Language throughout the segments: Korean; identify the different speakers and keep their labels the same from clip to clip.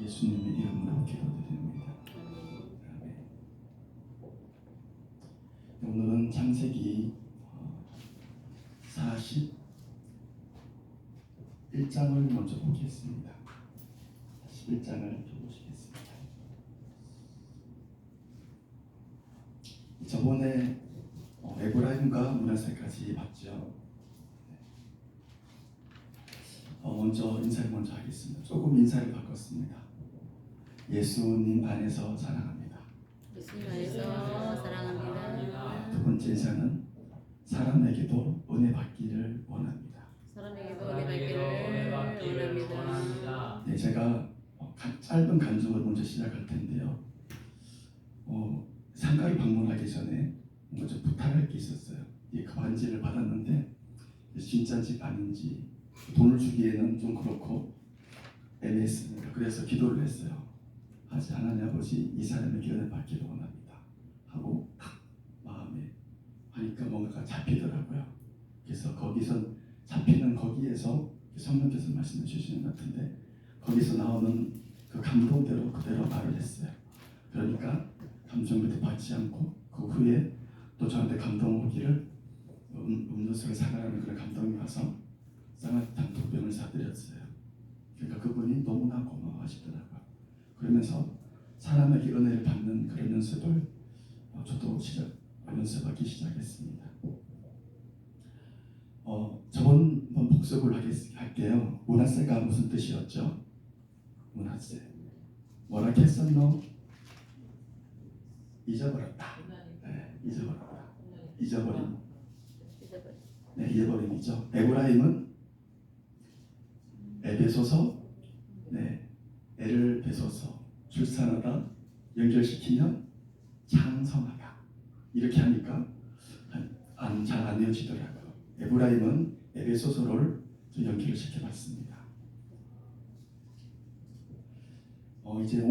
Speaker 1: 예수님의 이름으로 기도드립니다. 아멘. 오늘은 창세기 41장을 먼저 보겠습니다. 41장을 보시겠습니다. 저번에 에브라임과 므낫세까지 봤죠. 먼저 인사를 먼저 하겠습니다. 조금 인사를 바꿨습니다. 예수님 안에서 사랑합니다.
Speaker 2: 예수님 안에서 사랑합니다.
Speaker 1: 두 번째 인사는 사람에게도 은혜 받기를 원합니다.
Speaker 2: 사람에게도 은혜 받기를 원합니다.
Speaker 1: 네, 제가 짧은 간증으로 먼저 시작할 텐데요. 상가에 방문하기 전에 먼저 부탁할 게 있었어요. 그 반지를 받았는데 진짜인지 아닌지 돈을 주기에는 좀 그렇고 애매했습니다. 그래서 기도를 했어요. 하나님 아버지, 이 사람에게 은혜 받기를 원합니다 하고 딱 마음에 하니까 뭔가가 잡히더라고요. 그래서 거기에서 성령께서 말씀해 주시는 것 같은데 거기서 나오는 그 감동대로 그대로 말을 했어요. 그러니까 감정부터 받지 않고 그 후에 또 저한테 감동 오기를 음료수를 사가라는 그런 감동이 와서 쌍화탕 2병을 사드렸어요. 그러니까 그분이 너무나 고마워하시더라고요. 그러면서 사람에게 은혜를 받는 그런 연습을 저도 연습하기 시작했습니다. 저번 복습을 할게요. 므낫세가 무슨 뜻이었죠? 므낫세 뭐라 했었노? 잊어버렸다. 네, 잊어버렸다. 잊어버림. 네, 잊어버림이죠. 에브라임은 에베소서, 네, 애를 베소서, 출산하다, 연결시키면 장성하다. 이렇게 하니까 잘 안 이어지더라고요. 에브라임은 에베소서를 좀 연결을 시켜봤습니다. 이제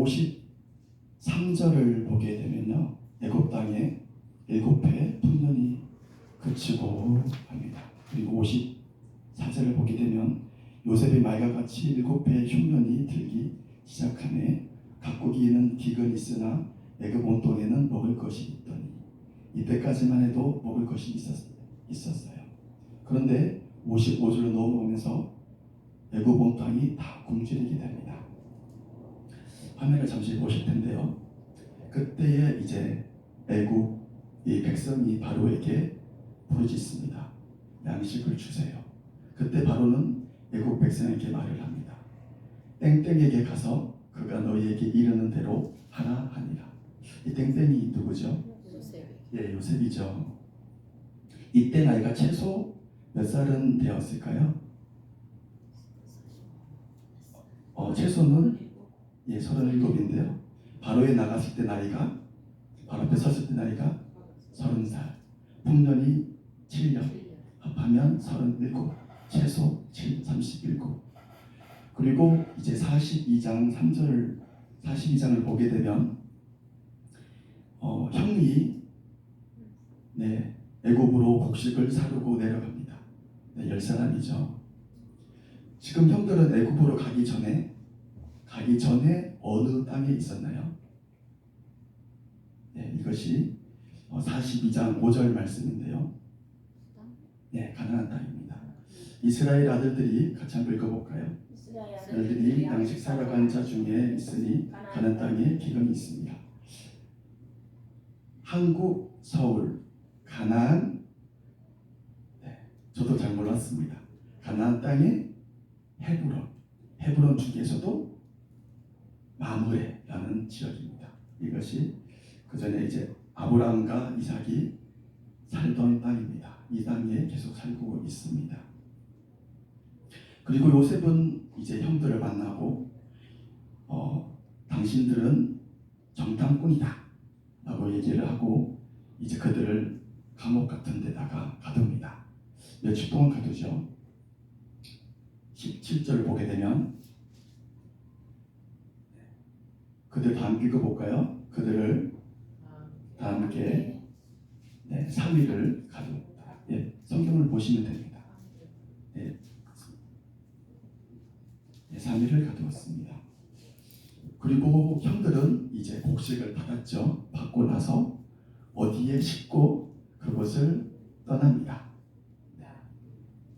Speaker 1: 53절을 보게 되면요, 애굽 땅에 7해 풍년이 그치고 합니다. 그리고 54절을 보게 되면 요셉이 말과 같이 7해 흉년이 들기 시작하네. 각국에는 기근이 있으나 애굽 온 땅에는 먹을 것이 있더니 이때까지만 해도 먹을 것이 있었어요. 그런데 55절로 넘어오면서 애굽 온 땅이 다 굶주리게 됩니다. 화면을 잠시 보실 텐데요. 그때에 이제 애굽 이 백성이 바로에게 부르짖습니다. 양식을 주세요. 그때 바로는 애굽 백성에게 말을 합니다. 땡땡에게 가서 그가 너희에게 이르는 대로 하라 하니라. 이 땡땡이 누구죠? 예, 요셉이죠. 이때 나이가 최소 몇 살은 되었을까요? 최소는 37인데요. 바로에 나갔을 때 나이가, 바로 앞에 섰을 때 나이가 30살. 풍년이 7년, 합하면 37, 최소 37. 그리고 이제 42장 3절, 42장을 보게 되면 형이 애굽으로 곡식을 사르고 내려갑니다. 10사람이죠. 지금 형들은 애굽으로 가기 전에 어느 땅에 있었나요? 이것이 42장 5절 말씀인데요. 가나안 땅입니다. 이스라엘 아들들이 같이 한번 읽어볼까요? 아들들이 양식 사러 간 자 중에 있으니 가나안 땅에 기근이 있습니다. 한국, 서울, 가나안, 저도 잘 몰랐습니다. 가나안 땅에 헤브론 중에서도 마므레라는 지역입니다. 이것이 그 전에 이제 아브라함과 이삭이 살던 땅입니다. 이 땅에 계속 살고 있습니다. 그리고 요셉은 이제 형들을 만나고 당신들은 정탐꾼이다 라고 얘기를 하고 이제 그들을 감옥 같은 데다가 가둡니다. 며칠 동안 가두죠. 17절을 보게 되면 그들 다 함께 읽어볼까요? 그들을 다 함께 3일을 가두었다. 성경을 보시면 됩니다. 3일을 가두었습니다. 그리고 형들은 이제 곡식을 받았죠. 받고 나서 어디에 싣고 그곳을 떠납니다.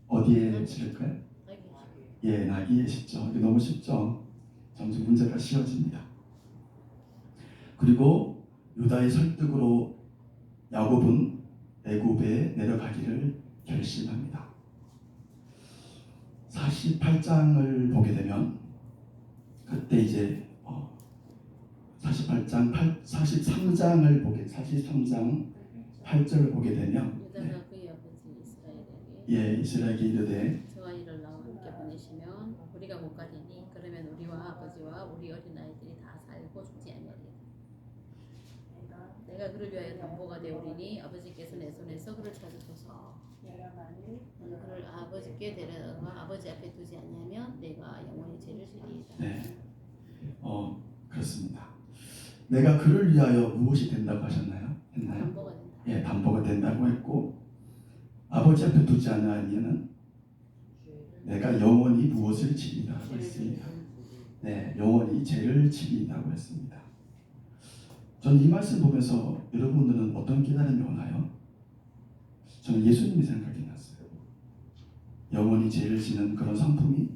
Speaker 1: 어디에 실을까요? 예, 나귀에 싣죠. 이게 너무 쉽죠. 점점 문제가 쉬워집니다. 그리고 유다의 설득으로 야곱은 애굽에 내려가기를 결심합니다. 48장을 보게 되면 그때 이제 43장을 보게 43장 8절을 보게 되면
Speaker 2: 유다가 그의 아버지 이스라엘에게
Speaker 1: 예, 이스라엘에게 이르되
Speaker 2: 저와 이를 나와 함께 보내시면 우리가 못 가리니 그러면 우리와 아버지와 우리 어린 아이들이 다 살고 죽지 아니하리라. 내가 그를 위하여 담보가 되오리니 아버지께서 내 손에서 그를 찾으소서. 그를 아버지께 데려다가 아버지 앞에 두지 아니하면 내가 영원히 죄를 지리이다.
Speaker 1: 네, 그렇습니다. 내가 그를 위하여 무엇이 된다고 하셨나요? 했나요?
Speaker 2: 담보가 된다.
Speaker 1: 예, 담보가 된다고 했고 아버지 앞에 두지 않으면 내가 영원히 무엇을 지린다고 했습니다. 네, 영원히 죄를 지린다고 했습니다. 저는 이 말씀 보면서 여러분들은 어떤 깨달음이 오나요? 저는 예수님이 생각이 났어요. 영원히 죄를 지는 그런 성품이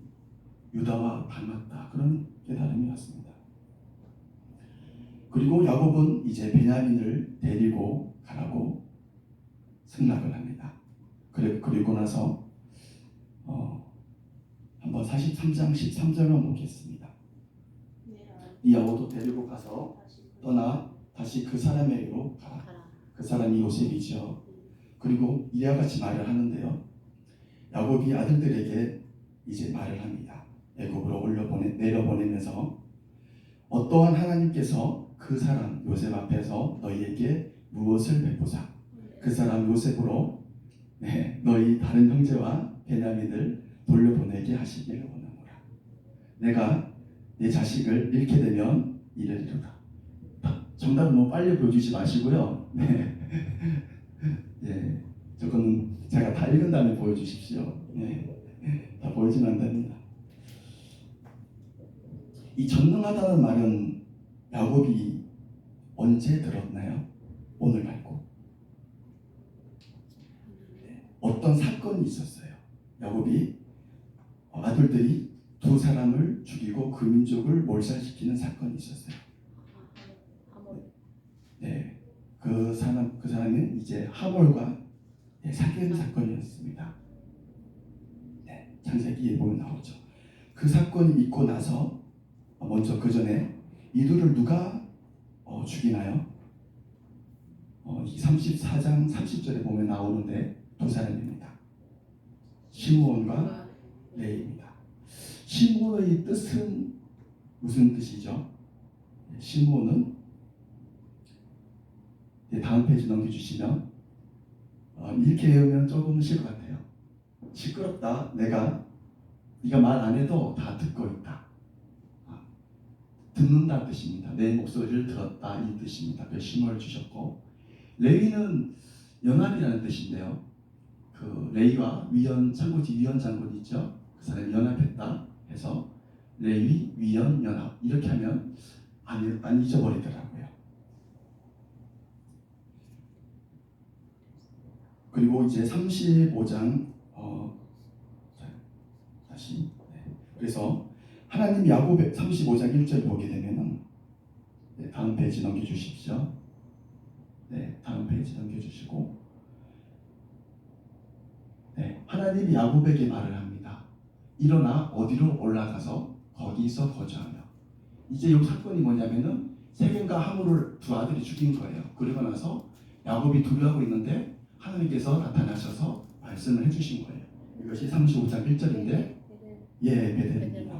Speaker 1: 유다와 닮았다. 그런 깨달음이 왔습니다. 그리고 야곱은 이제 베냐민을 데리고 가라고 승낙을 합니다. 그리고 나서 한번 43장 13절만 보겠습니다. 이 야곱도 데리고 가서 떠나 다시 그 사람에게로 가라. 그 사람이 요셉이죠. 그리고 이와 같이 말을 하는데요. 야곱이 아들들에게 이제 말을 합니다. 애굽으로 내려보내면서 어떠한 하나님께서 그 사람 요셉 앞에서 너희에게 무엇을 베푸사 그 사람 요셉으로 너희 다른 형제와 베냐민을 돌려보내게 하시기를 원하노라. 내가 내 자식을 잃게 되면 이르리로다. 정답은 너무 빨리 보여주지 마시고요. 네. 예, 저거는 제가 다 읽은 다음에 보여주십시오. 네. 다 보여주면 안 됩니다. 이 전능하다는 말은 야곱이 언제 들었나요? 오늘 말고. 어떤 사건이 있었어요. 야곱이 아들들이 두 사람을 죽이고 그 민족을 몰살시키는 사건이 있었어요. 네, 그 사람은 이제 하몰과 사귀는 사건이었습니다. 네, 창세기에 보면 나오죠. 그 사건이 있고 나서 먼저 그 전에 이들을 누가 죽이나요? 이 34장 30절에 보면 나오는데 두 사람입니다. 시므온과 레이입니다. 시므온의 뜻은 무슨 뜻이죠? 시므온은 다음 페이지 넘겨주시면 이렇게 외우면 조금 쉬울 것 같아요. 시끄럽다. 네가 말 안 해도 다 듣고 있다. 듣는다는 뜻입니다. 내 목소리를 들었다 이 뜻입니다. 그 시므온을 주셨고 레위는 연합이라는 뜻인데요. 그 레위와 창고지 위원 장군 있죠. 그 사람이 연합했다 해서 레위 위원 연합 이렇게 하면 안 잊어버리더라고요. 그리고 이제 35장 다시 그래서 하나님 야곱의 35장 1절 보게 되면은 다음 페이지 넘겨주십시오. 네, 다음 페이지 넘겨주시고 하나님이 야곱에게 말을 합니다. 일어나 어디로 올라가서 거기서 거주하며 이제 이 사건이 뭐냐면은 세겜과 하몰을 두 아들이 죽인 거예요. 그러고 나서 야곱이 두려워하고 있는데 하나님께서 나타나셔서 말씀을 해주신 거예요. 이것이 35장 1절인데 베델입니다.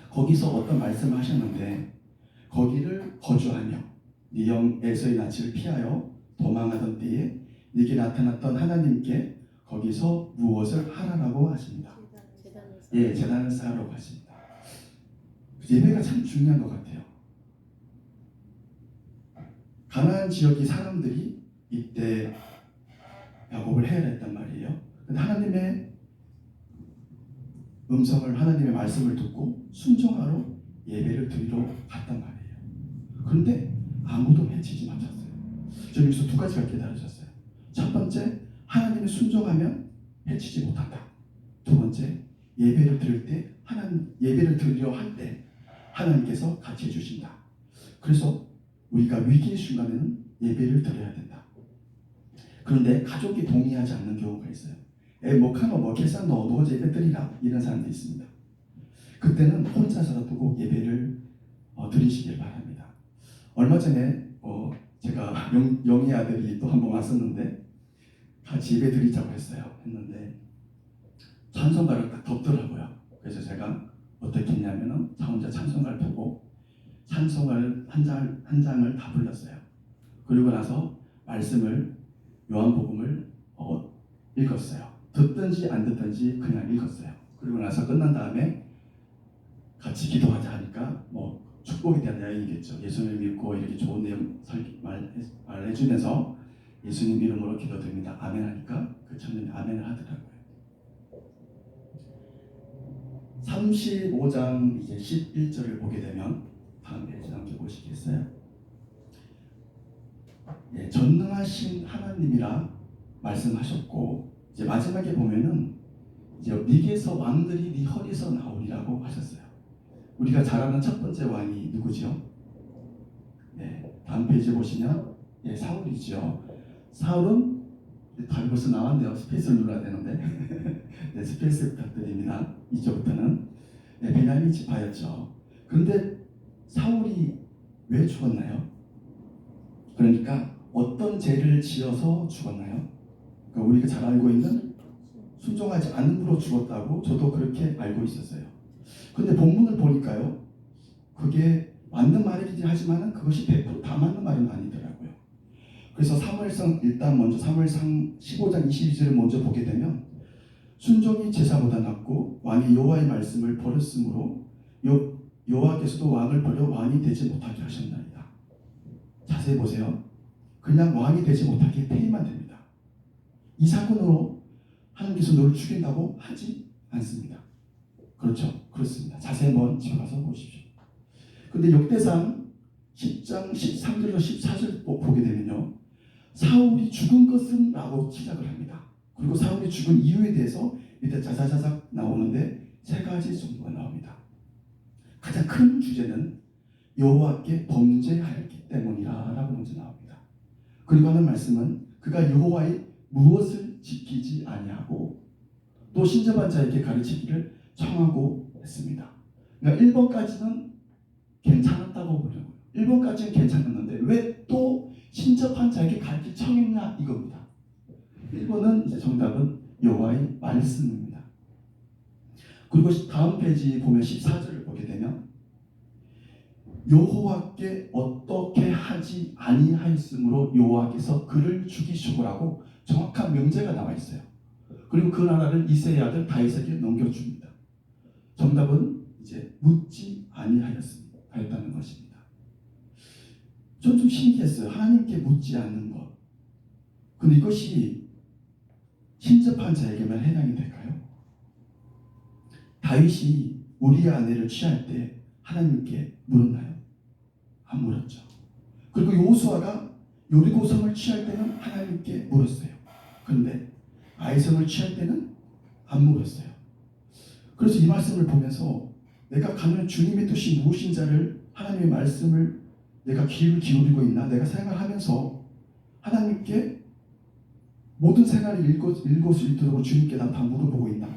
Speaker 1: 거기서 어떤 말씀을 하셨는데 거기를 거주하며 네 영 에서의 낯을 피하여 도망하던 때에 네게 나타났던 하나님께 거기서 무엇을 하라라고 하십니다. 재단을 쌓으라고 하십니다. 예배가 참 중요한 것 같아요. 가나안 지역의 사람들이 이때 야곱을 해야했단 말이에요. 근데 하나님의 음성을 하나님의 말씀을 듣고 순종하러 예배를 드리러 갔단 말이에요. 그런데 아무도 해치지 못했어요. 저는 여기서 두 가지가 깨달아졌어요. 첫 번째, 하나님이 순종하면 해치지 못한다. 두 번째, 예배를 드릴 때 예배를 드리려 할 때 하나님께서 같이 해주신다. 그래서 우리가 위기의 순간에는 예배를 드려야 된다. 그런데 가족이 동의하지 않는 경우가 있어요. 뭐 계산 넣어 예배 드리라 이런 사람도 있습니다. 그때는 혼자서라도 꼭 예배를 드리시길 바랍니다. 얼마 전에 제가 영희 아들이 또 한 번 왔었는데 같이 예배 드리자고 했는데 찬송가를 딱 덮더라고요. 그래서 제가 어떻게 했냐면은 저 혼자 찬송가를 펴고 찬송가를 한 장을 다 불렀어요. 그리고 나서 말씀을 요한복음을 읽었어요. 듣든지 안 듣든지 그냥 읽었어요. 그리고 나서 끝난 다음에 같이 기도하자 하니까 뭐 축복에 대한 이야기겠죠. 예수님 믿고 이렇게 좋은 내용 말해주면서 예수님 이름으로 기도드립니다. 아멘 하니까 그 청년이 아멘을 하더라고요. 35장 이제 11절을 보게 되면 다음 페이지 넘겨보시겠어요? 예, 전능하신 하나님이라 말씀하셨고 이제 마지막에 보면은 이제 네게서 왕들이 네 허리에서 나오리라고 하셨어요. 우리가 잘 아는 첫 번째 왕이 누구죠? 네, 다음 페이지 보시면 사울이죠. 사울은 답이 벌써 나왔네요. 스페이스를 눌러야 되는데 네, 스페이스 부탁드립니다. 이제부터는 베냐민 지파였죠. 그런데 사울이 왜 죽었나요? 그러니까 어떤 죄를 지어서 죽었나요? 그러니까 우리가 잘 알고 있는 순종하지 않음으로 죽었다고 저도 그렇게 알고 있었어요. 근데 본문을 보니까요, 그게 맞는 말이긴 하지만 그것이 100%다 맞는 말은 아니더라고요. 그래서 일단 먼저 사무엘상 15장 22절을 먼저 보게 되면 순종이 제사보다 낫고 왕이 여호와의 말씀을 버렸으므로 여호와께서도 왕을 버려 왕이 되지 못하게 하셨나이다. 자세히 보세요. 그냥 왕이 되지 못하게 폐위만 됩니다. 이 사건으로 하나님께서 너를 죽인다고 하지 않습니다. 그렇죠? 그렇습니다. 자세히 한번 집에 가서 보십시오. 근데 역대상 10장 13절에서 14절 보게 되면요, 사울이 죽은 것은 라고 시작을 합니다. 그리고 사울이 죽은 이유에 대해서 밑에 자자자작 나오는데 세 가지 정도가 나옵니다. 가장 큰 주제는 여호와께 범죄하였기 때문이라고 먼저 나옵니다. 그리고 하는 말씀은 그가 여호와의 무엇을 지키지 아니하고 또 신접한 자에게 가르치기를 청하고 했습니다. 그러니까 1번까지는 괜찮았다고 보려고요. 1번까지는 괜찮았는데 왜 또 신접한 자에게 가르치기 청했냐 이겁니다. 1번은 이제 정답은 여호와의 말씀입니다. 그리고 다음 페이지 보면 14절을 보게 되면 여호와께 어떻게 하지 아니하였으므로 여호와께서 그를 죽이시고라고 정확한 명제가 나와 있어요. 그리고 그 나라를 이새의 아들 다윗에게 넘겨줍니다. 정답은 이제 묻지 아니하였다는 것입니다. 전 좀 신기했어요. 하나님께 묻지 않는 것. 근데 이것이 신접한 자에게만 해당이 될까요? 다윗이 우리의 아내를 취할 때 하나님께 물었나요? 안 물었죠. 그리고 요수아가 여리고성을 취할 때는 하나님께 물었어요. 그런데 아이성을 취할 때는 안 물었어요. 그래서 이 말씀을 보면서 내가 가는 주님의 뜻이 무엇인지를 하나님의 말씀을 내가 귀를 기울이고 있나? 내가 생활하면서 하나님께 모든 생활을 일거수일투족으로 주님께 다 물어보고 있나?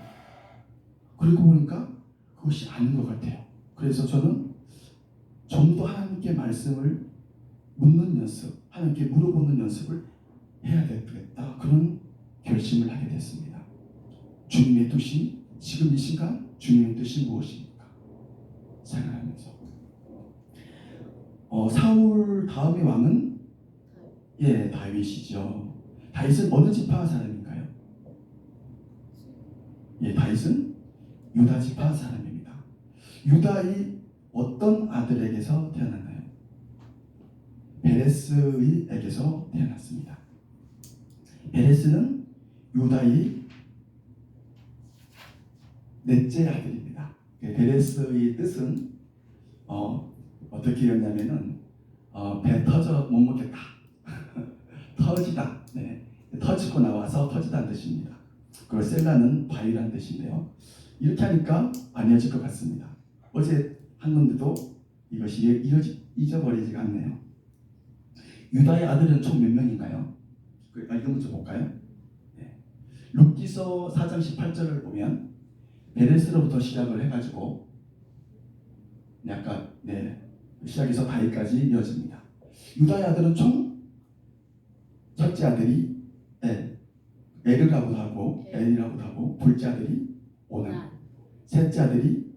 Speaker 1: 그리고 보니까 그것이 아닌 것 같아요. 그래서 저는 좀 더 하나님께 말씀을 묻는 연습, 하나님께 물어보는 연습을 해야 되겠다. 그런 결심을 하게 됐습니다. 주님의 뜻이 지금 이 시간 주님의 뜻이 무엇입니까? 생각하면서 사울 다음의 왕은 다윗이죠. 다윗은 어느 지파 사람인가요? 다윗은 유다 지파 사람입니다. 유다의 어떤 아들에게서 태어났나요? 베레스에게서 태어났습니다. 베레스는 유다의 넷째 아들입니다. 베레스의 뜻은 어떻게 했냐면은 배 터져 못 먹겠다. 터지다. 네. 터지고 나와서 터지다는 뜻입니다. 그리고 셀라는 바위라는 뜻인데요. 이렇게 하니까 안 이어질 것 같습니다. 어제 한 건데도 이것이 잊어버리지가 않네요. 유다의 아들은 총 몇 명인가요? 이거 먼저 볼까요? 네. 룻기서 4장 18절을 보면 베레스로부터 시작을 해가지고 약간 시작해서 다윗까지 이어집니다. 유다의 아들은 총 첫째 아들이 에르라고도 하고 엘이라고도 하고 둘째 아들이 오난, 셋째 아들이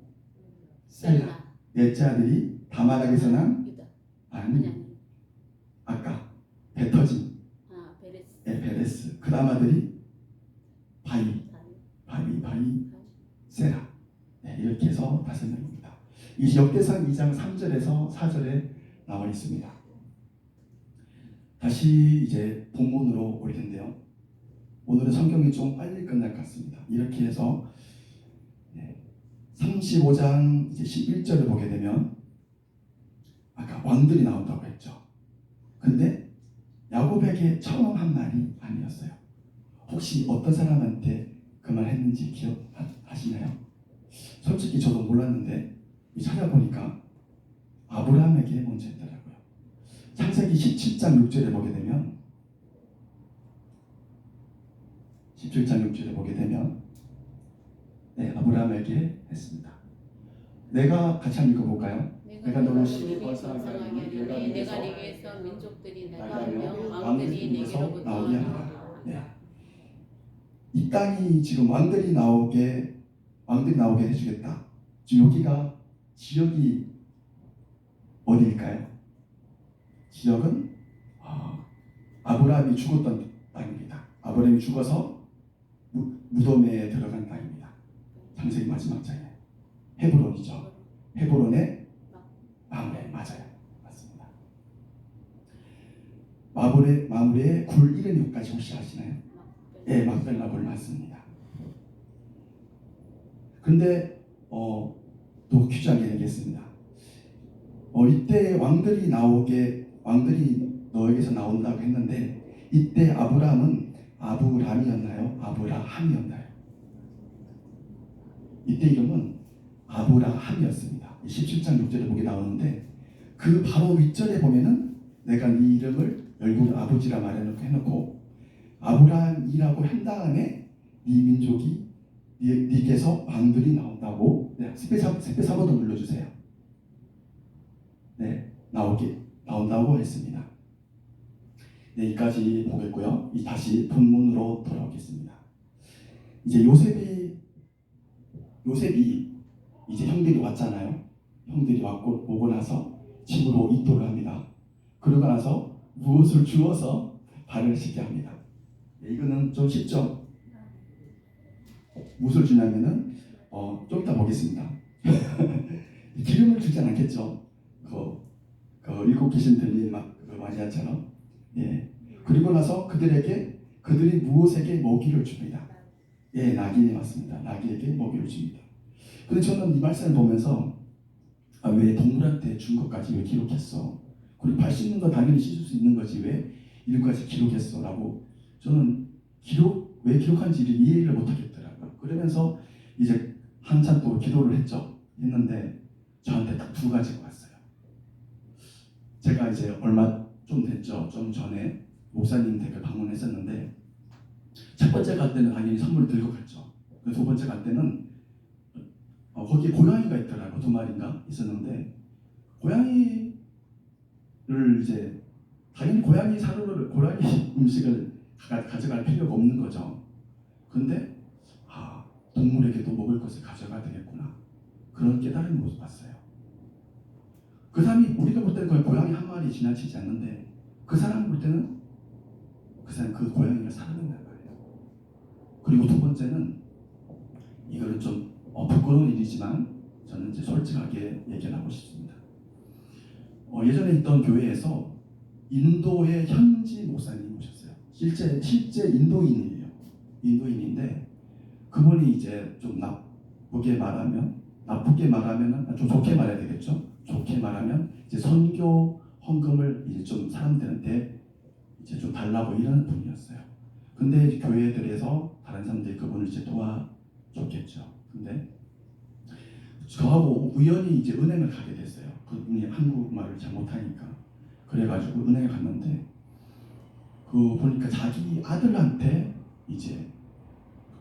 Speaker 1: 셀라, 넷째 아들이 다말에게서 난
Speaker 2: 유다.
Speaker 1: 아니 아까 배 터진
Speaker 2: 베레스.
Speaker 1: 베레스. 그 다음 아들이 바위 세라. 이렇게 해서 5명입니다. 이 역대상 2장 3절에서 4절에 나와 있습니다. 다시 이제 본문으로 올 텐데요. 오늘은 성경이 좀 빨리 끝날 것 같습니다. 이렇게 해서 35장 이제 11절을 보게 되면 아까 왕들이 나온다고 했죠. 근데 야곱에게 처음 한 말이 아니었어요. 혹시 어떤 사람한테 그 말 했는지 기억하시나요? 솔직히 저도 몰랐는데 찾아보니까 아브라함에게 먼저 했더라고요. 창세기 17장 6절에 보게 되면 17장 6절에 보게 되면 아브라함에게 했습니다. 내가 같이 한번 읽어볼까요? 내가 너를 심히 번성하게 하리니
Speaker 2: 내가 네게서 민족들이
Speaker 1: 나게
Speaker 2: 나가며
Speaker 1: 하며
Speaker 2: 왕들이
Speaker 1: 네게로부터
Speaker 2: 네게로부터
Speaker 1: 나오게 하리라. 이 땅이 지금 왕들이 나오게 해주겠다. 지금 여기가 지역이 어디일까요? 지역은 아브라함이 죽었던 땅입니다. 아브라함이 죽어서 무덤에 들어간 땅입니다. 창세기 마지막 장에 헤브론이죠. 헤브론의 마므레. 맞아요. 맞습니다. 마므레의 굴 이름이 여기까지 혹시 아시나요? 막벨라굴 맞습니다. 근데 또 퀴즈 한 개 내겠습니다. 이때 왕들이 너에게서 나온다고 했는데 이때 아브라함은 아브람이었나요? 아브라함이었나요? 이때 이름은 아브라함이었습니다. 17장 6절에 보게 나오는데 그 바로 윗절에 보면은 내가 네 이름을 열국 아버지라 해놓고 아브라함이라고 한 다음에 네 민족이 네게서 왕들이 나온다고 스페이스 한 번 더 눌러주세요. 나온다고 했습니다. 여기까지 보겠고요. 다시 본문으로 돌아오겠습니다. 이제 요셉이 이제 형들이 왔잖아요. 형들이 오고 나서 집으로 입도를 합니다. 그러고 나서 무엇을 주어서 발을 씻게 합니다. 이거는 좀 쉽죠? 무엇을 주냐면은 좀 이따 보겠습니다. 기름을 주지 않겠죠? 그 일곱 귀신 들린 그 마리아처럼. 그리고 나서 그들이 무엇에게 먹이를 줍니다. 나귀에 맞습니다. 나귀에게 먹이를 줍니다. 근데 저는 이 말씀을 보면서 왜 동물한테 준 것까지 왜 기록했어? 그리고 발 씻는 거 당연히 씻을 수 있는 거지 왜 이런까지 기록했어? 라고 저는 왜 기록한지를 이해를 못하겠더라고요. 그러면서 이제 한참 또 기도를 했는데 저한테 딱 2가지가 왔어요. 제가 이제 얼마 좀 됐죠. 좀 전에 목사님 댁을 방문했었는데 첫 번째 갈 때는 당연히 선물을 들고 갔죠. 두 번째 갈 때는 거기에 고양이가 있더라고요. 2마리인가 있었는데 고양이를 이제 당연히 고양이 음식을 가져갈 필요가 없는 거죠. 근데 동물에게도 먹을 것을 가져가야 되겠구나. 그런 깨달음을 못 봤어요. 그 사람이 우리가 볼 때는 거의 고양이 한 마리 지나치지 않는데 그 사람 볼 때는 그 사람 그 고양이를 사랑한다는 거예요. 그리고 2번째는 이거는 좀 부끄러운 일이지만 저는 이제 솔직하게 얘기를 하고 싶습니다. 예전에 있던 교회에서 인도의 현지 목사님 오셨어요. 실제 인도인이에요. 인도인인데 그분이 이제 좀 나쁘게 말하면 좀 좋게 말해야 되겠죠. 좋게 말하면 이제 선교 헌금을 이제 좀 사람들한테 이제 좀 달라고 이런 분이었어요. 근데 교회들에서 다른 사람들이 그분을 이제 도와줬겠죠. 근데 저하고 우연히 이제 은행을 가게 됐어요. 그분이 한국말을 잘 못하니까. 그래가지고 은행에 갔는데 그 보니까 자기 아들한테 이제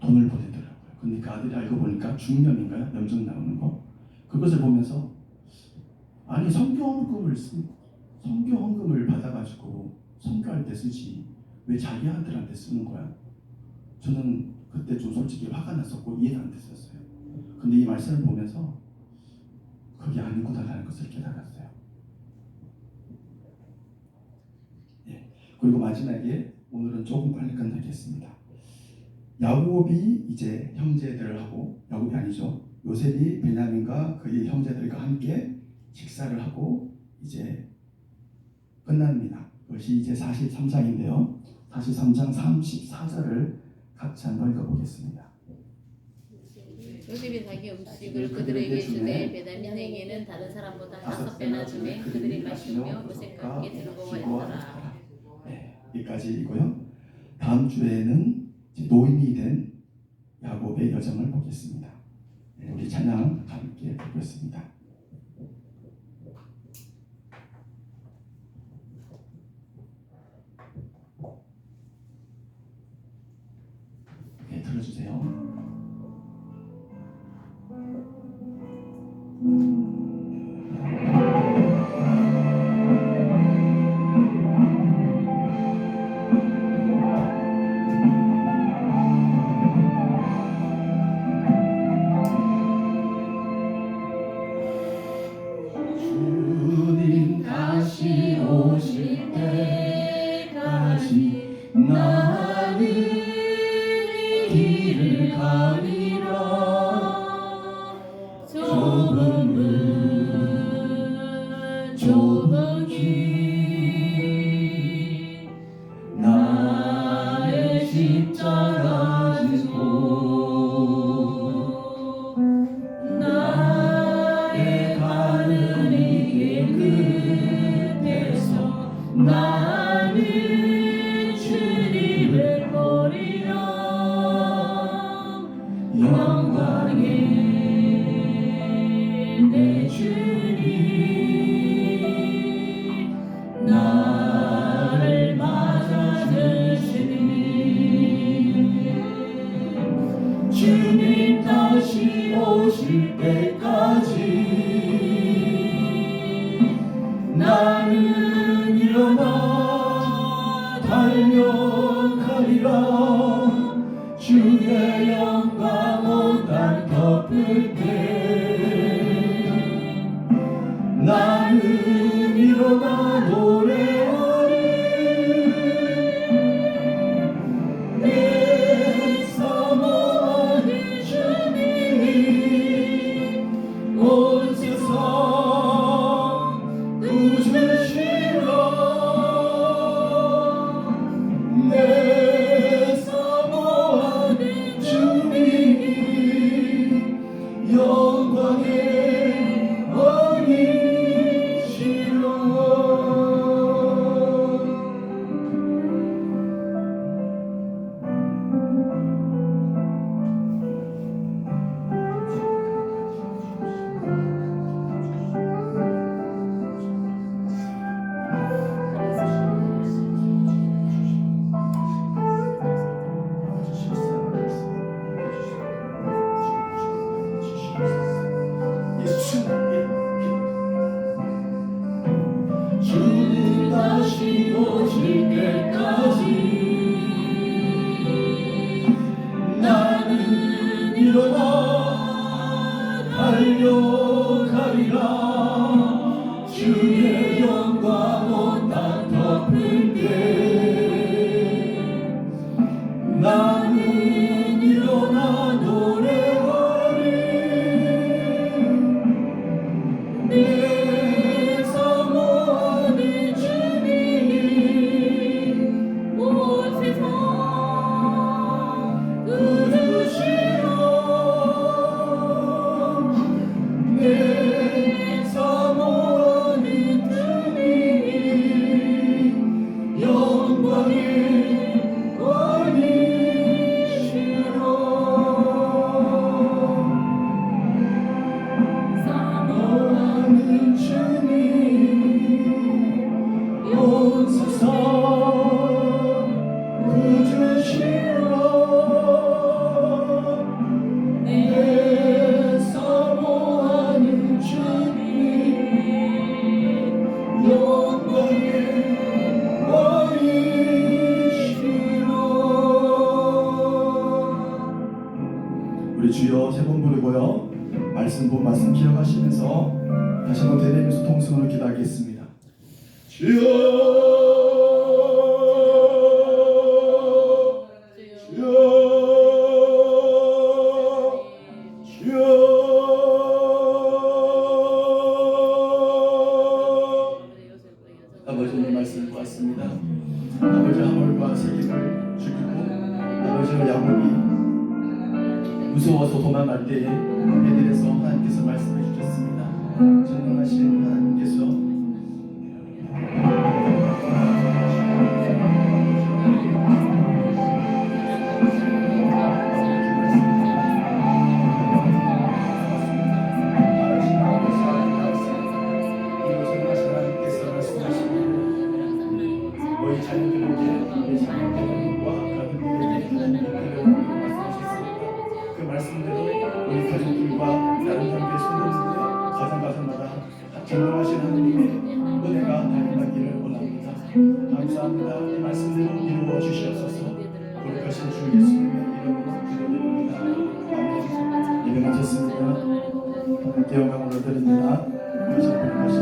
Speaker 1: 돈을 보내더라고요. 근데 그 아들이 알고 보니까 중염인가요? 염증 나오는 거. 그것을 보면서 아니 성교 헌금을 받아가지고 선교할 때 쓰지 왜 자기 아들한테 쓰는 거야? 저는 그때 좀 솔직히 화가 났었고 이해가 안 됐었어요. 근데 이 말씀을 보면서 그게 아니구나라는 것을 깨달았어요. 예. 그리고 마지막에 오늘은 조금 빨리 끝나겠습니다. 야곱이 이제 형제들하고 야곱이 아니죠. 요셉이 베냐민과 그의 형제들과 함께 식사를 하고 이제 끝납니다. 그것이 이제 43장인데요. 43장 34절을 같이 한번 읽어보겠습니다.
Speaker 2: 요셉이 자기 음식을 그들에게 주매 베냐민에게는 다른 사람보다 5배나 주매 그들이 마시며 요셉과 함께 즐거워했더라.
Speaker 1: 네, 여기까지이고요. 다음 주에는 노인이 된 야곱의 여정을 보겠습니다. 네, 우리 찬양 함께 보겠습니다. 네, 들어주세요. 주님 다시 오실 때까지 나는 이 길을 가리라. 좁은 길 나의 십자가 지고 나의 가는 이 길 끝에서 나는 주님을 보리라. 영광의 내 주님 나를 맞아주시니 주님 다시 오실 때까지 나는 일어나 달려가리라. 주의 영광 온 땅 덮을 때 나는 일어나 노래하리. 내 사모하는 주님 온 세상 구주시라. 내 사모하는 주님 영광의 왕이시라. 주님 다시 오실 때까지 나는 일어나 달려가리라. 주의 영광 온 땅 덮을 때 나는 일어나 노래하리. 내 사모하는 주님 온 세상 구주시라. 내 사모 우리 주여 세 번 부르고요. 말씀 본 말씀 기억하시면서 다시 한번 대내면서 통성으로 기도하겠습니다. 주여 주여 주여 아버지의 말씀 보았습니다. 아버지 하물과 세겜을 죽이고 아버지와 야곱이 무서워서 도망갈 때에 베델에서 하나님께서 말씀해 주셨습니다. 전능하신 하나님께서 너희 자녀들에게 너희 자녀들과 가족들에게 그 말씀대로 우리 가족들과 다른 관계 손님들의 가정마다 전능하신 하나님의 은혜가 나타나기를 원합니다. 감사합니다. 이 말씀대로 이루어 주시옵소서. 거룩하신 주 예수님의 이름으로 기도드립니다. 아멘. 예배 마쳤습니다. 하나님께 영광을 드립니다. 다시 거룩하신